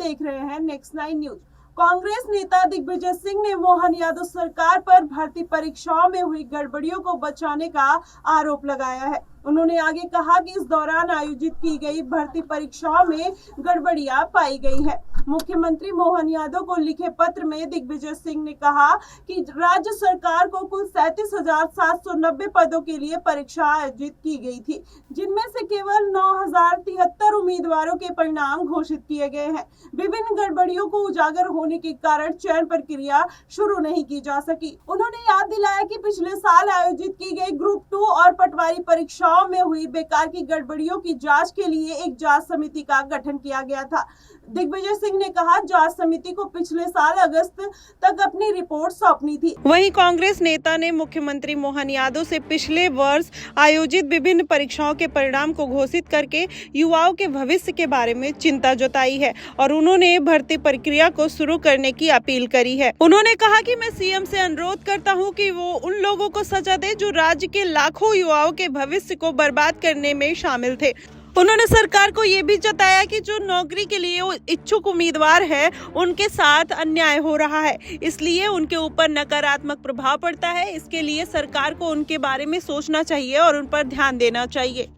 देख रहे हैं नेक्स्ट 9 न्यूज। कांग्रेस नेता दिग्विजय सिंह ने मोहन यादव सरकार पर भर्ती परीक्षाओं में हुई गड़बड़ियों को बचाने का आरोप लगाया है। उन्होंने आगे कहा कि इस दौरान आयोजित की गई भर्ती परीक्षाओं में गड़बड़ियां पाई गई है। मुख्यमंत्री मोहन यादव को लिखे पत्र में दिग्विजय सिंह ने कहा कि राज्य सरकार को कुल 37,790 पदों के लिए परीक्षा आयोजित की गई थी, जिनमें से केवल 9,073 उम्मीदवारों के परिणाम घोषित किए गए हैं। विभिन्न गड़बड़ियों को उजागर होने के कारण चयन प्रक्रिया शुरू नहीं की जा सकी। उन्होंने याद दिलाया कि पिछले साल आयोजित की गई ग्रुप 2 और पटवारी परीक्षाओं में हुई बेकार की गड़बड़ियों की जांच के लिए एक जांच समिति का गठन किया गया था। दिग्विजय सिंह ने कहा, जांच समिति को पिछले साल अगस्त तक अपनी रिपोर्ट सौंपनी थी। वहीं कांग्रेस नेता ने मुख्यमंत्री मोहन यादव से पिछले वर्ष आयोजित विभिन्न परीक्षाओं के परिणाम को घोषित करके युवाओं के भविष्य के बारे में चिंता जताई है और उन्होंने भर्ती प्रक्रिया को शुरू करने की अपील करी है। उन्होंने कहा कि मैं सीएम से अनुरोध करता हूं कि वो उन लोगों को सजा दे जो राज्य के लाखों युवाओं के भविष्य को बर्बाद करने में शामिल थे। उन्होंने सरकार को ये भी जताया कि जो नौकरी के लिए इच्छुक उम्मीदवार है उनके साथ अन्याय हो रहा है, इसलिए उनके ऊपर नकारात्मक प्रभाव पड़ता है। इसके लिए सरकार को उनके बारे में सोचना चाहिए और उन पर ध्यान देना चाहिए।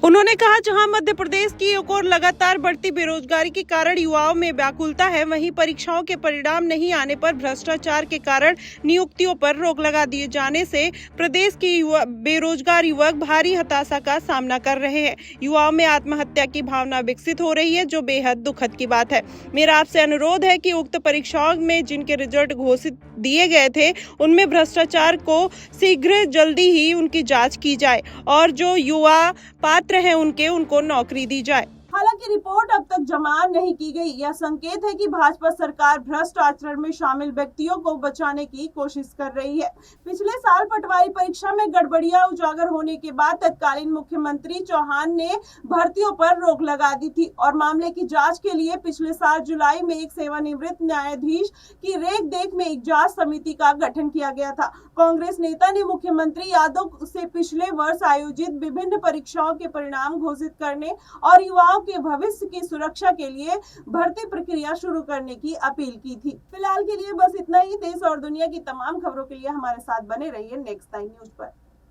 उन्होंने कहा, जहां मध्य प्रदेश की ओर लगातार बढ़ती बेरोजगारी के कारण युवाओं में व्याकुलता है, वहीं परीक्षाओं के परिणाम नहीं आने पर भ्रष्टाचार के कारण नियुक्तियों पर रोक लगा दिए जाने से प्रदेश के बेरोजगार युवक भारी हताशा का सामना कर रहे हैं। युवाओं में आत्महत्या की भावना विकसित हो रही है, जो बेहद दुखद की बात है। मेरा आपसे अनुरोध है कि उक्त परीक्षाओं में जिनके रिजल्ट घोषित दिए गए थे उनमें भ्रष्टाचार को शीघ्र जल्दी ही उनकी जांच की जाए और जो युवा पात्र हैं उनको नौकरी दी जाए। हालांकि रिपोर्ट अब तक जमा नहीं की गई। यह संकेत है कि भाजपा सरकार भ्रष्ट आचरण में शामिल व्यक्तियों को बचाने की कोशिश कर रही है। पिछले साल पटवारी परीक्षा में गड़बड़ियां उजागर होने के बाद तत्कालीन मुख्यमंत्री चौहान ने भर्तियों पर रोक लगा दी थी और मामले की जांच के लिए पिछले साल जुलाई में एक सेवानिवृत्त न्यायाधीश की रेख देख में एक जांच समिति का गठन किया गया था। कांग्रेस नेता ने मुख्यमंत्री यादव से पिछले वर्ष आयोजित विभिन्न परीक्षाओं के परिणाम घोषित करने और युवाओं के भविष्य की सुरक्षा के लिए भर्ती प्रक्रिया शुरू करने की अपील की थी। फिलहाल के लिए बस इतना ही। देश और दुनिया की तमाम खबरों के लिए हमारे साथ बने रहिए नेक्स्ट 9 न्यूज पर।